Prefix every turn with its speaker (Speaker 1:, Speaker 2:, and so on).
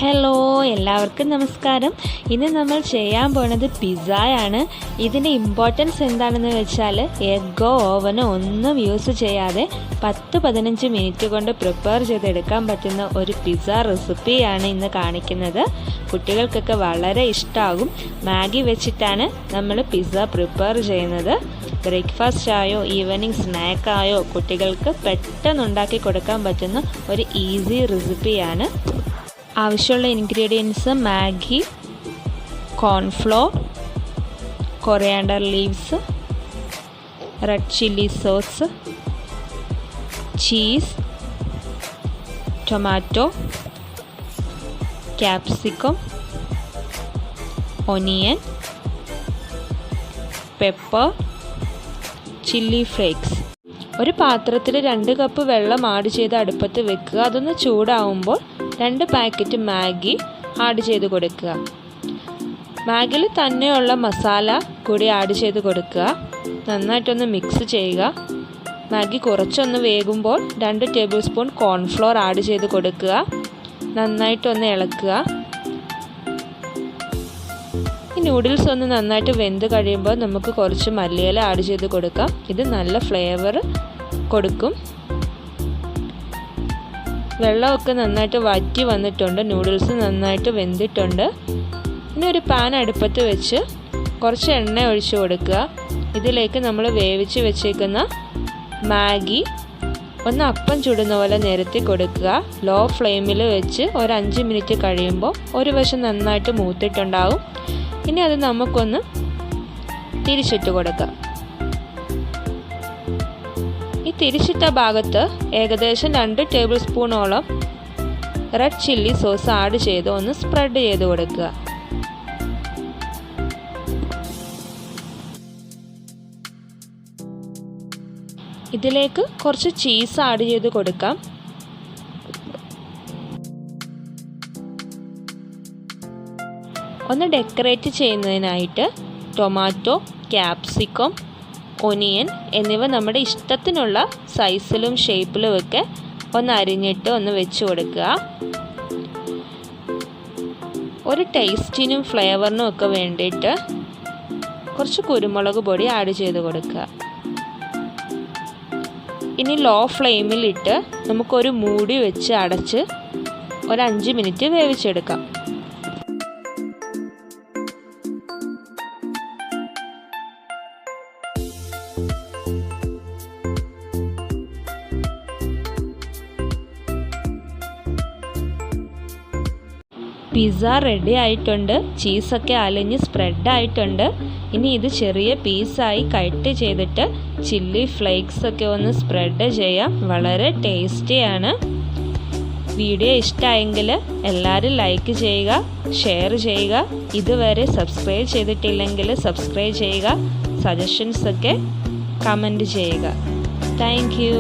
Speaker 1: Hello എല്ലാവർക്കും നമസ്കാരം. ഇന്ന് നമ്മൾ ചെയ്യാൻ പോകുന്നത് പിസ്സയാണ്. ഇതിൻ്റെ ഇമ്പോർട്ടൻസ് എന്താണെന്ന് വെച്ചാൽ എഗ്ഗോ ഓവനോ ഒന്നും യൂസ് ചെയ്യാതെ 10-15 മിനിറ്റ് കൊണ്ട് പ്രിപ്പയർ ചെയ്തെടുക്കാൻ പറ്റുന്ന ഒരു പിസ്സ റെസിപ്പിയാണ് ഇന്ന് കാണിക്കുന്നത്. കുട്ടികൾക്കൊക്കെ വളരെ ഇഷ്ടമാകും. മാഗി വെച്ചിട്ടാണ് നമ്മൾ പിസ്സ പ്രിപ്പയർ ചെയ്യുന്നത്. ബ്രേക്ക്ഫാസ്റ്റ് ആയോ ഈവനിങ് സ്നാക്കായോ കുട്ടികൾക്ക് പെട്ടെന്ന് ഉണ്ടാക്കി കൊടുക്കാൻ പറ്റുന്ന ഒരു ഈസി റെസിപ്പിയാണ്. ആവശ്യമുള്ള ingredients Maggi, cornflour, coriander leaves, red chilli sauce, cheese, tomato, capsicum, onion, pepper, chilli flakes. ഒരു പാത്രത്തിൽ 2 കപ്പ് വെള്ളം ആഡ് ചെയ്ത് അടുപ്പത്ത് വെക്കുക. അതൊന്ന് ചൂടാവുമ്പോൾ 2 പാക്കറ്റ് മാഗി ആഡ് ചെയ്ത് കൊടുക്കുക. മാഗിയിൽ തന്നെയുള്ള മസാല കൂടി ആഡ് ചെയ്ത് കൊടുക്കുക. നന്നായിട്ടൊന്ന് മിക്സ് ചെയ്യുക. മാഗി കുറച്ചൊന്ന് വേകുമ്പോൾ 2 ടേബിൾ സ്പൂൺ കോൺഫ്ലോർ ആഡ് ചെയ്ത് കൊടുക്കുക. നന്നായിട്ടൊന്ന് ഇളക്കുക. ഈ നൂഡിൽസ് ഒന്ന് നന്നായിട്ട് വെന്ത് കഴിയുമ്പോൾ നമുക്ക് കുറച്ച് മല്ലിയില ആഡ് ചെയ്ത് കൊടുക്കാം. ഇത് നല്ല ഫ്ലേവർ കൊടുക്കും. വെള്ളമൊക്കെ നന്നായിട്ട് വറ്റി വന്നിട്ടുണ്ട്. നൂഡിൽസ് നന്നായിട്ട് വെന്തിട്ടുണ്ട്. ഇനി ഒരു പാൻ അടുപ്പത്ത് വെച്ച് കുറച്ച് എണ്ണ ഒഴിച്ച് കൊടുക്കുക. ഇതിലേക്ക് നമ്മൾ വേവിച്ച് വെച്ചേക്കുന്ന മാഗി ഒന്ന് അപ്പം ചുടുന്ന പോലെ നിരത്തി കൊടുക്കുക. ലോ ഫ്ലെയിമിൽ വെച്ച് ഒരു 5 മിനിറ്റ് കഴിയുമ്പോൾ ഒരു വശം നന്നായിട്ട് മൂത്തിട്ടുണ്ടാവും. ഇനി അത് നമുക്കൊന്ന് തിരിച്ചിട്ട് കൊടുക്കാം. ഈ തിരിച്ചിട്ട ഭാഗത്ത് ഏകദേശം 2 ടേബിൾ സ്പൂണോളം റെഡ് ചില്ലി സോസ് ആഡ് ചെയ്ത് ഒന്ന് സ്പ്രെഡ് ചെയ്ത് കൊടുക്കുക. ഇതിലേക്ക് കുറച്ച് ചീസ് ആഡ് ചെയ്ത് കൊടുക്കാം. ഒന്ന് ഡെക്കറേറ്റ് ചെയ്യുന്നതിനായിട്ട് ടൊമാറ്റോ, ക്യാപ്സിക്കം, ഒനിയൻ എന്നിവ നമ്മുടെ ഇഷ്ടത്തിനുള്ള സൈസിലും ഷേപ്പിലും ഒക്കെ ഒന്ന് അരിഞ്ഞിട്ട് ഒന്ന് വെച്ച് കൊടുക്കുക. ഒരു ടേസ്റ്റിനും ഫ്ലേവറിനും ഒക്കെ വേണ്ടിയിട്ട് കുറച്ച് കുരുമുളക് പൊടി ആഡ് ചെയ്ത് കൊടുക്കുക. ഇനി ലോ ഫ്ലെയിമിലിട്ട് നമുക്കൊരു മൂടി വെച്ച് അടച്ച് ഒരു 5 മിനിറ്റ് വേവിച്ചെടുക്കാം. പിസ്സ റെഡി ആയിട്ടുണ്ട്. ചീസൊക്കെ അലിഞ്ഞ് സ്പ്രെഡ് ആയിട്ടുണ്ട്. ഇനി ഇത് ചെറിയ പീസായി കട്ട് ചെയ്തിട്ട് ചില്ലി ഫ്ലേക്സ് ഒക്കെ ഒന്ന് സ്പ്രെഡ് ചെയ്യാം. വളരെ ടേസ്റ്റിയാണ്. വീഡിയോ ഇഷ്ടമായെങ്കിൽ എല്ലാവരും ലൈക്ക് ചെയ്യുക, ഷെയർ ചെയ്യുക. ഇതുവരെ സബ്സ്ക്രൈബ് ചെയ്തിട്ടില്ലെങ്കിൽ സബ്സ്ക്രൈബ് ചെയ്യുക. സജഷൻസ് ഒക്കെ കമൻറ്റ് ചെയ്യുക. Thank you.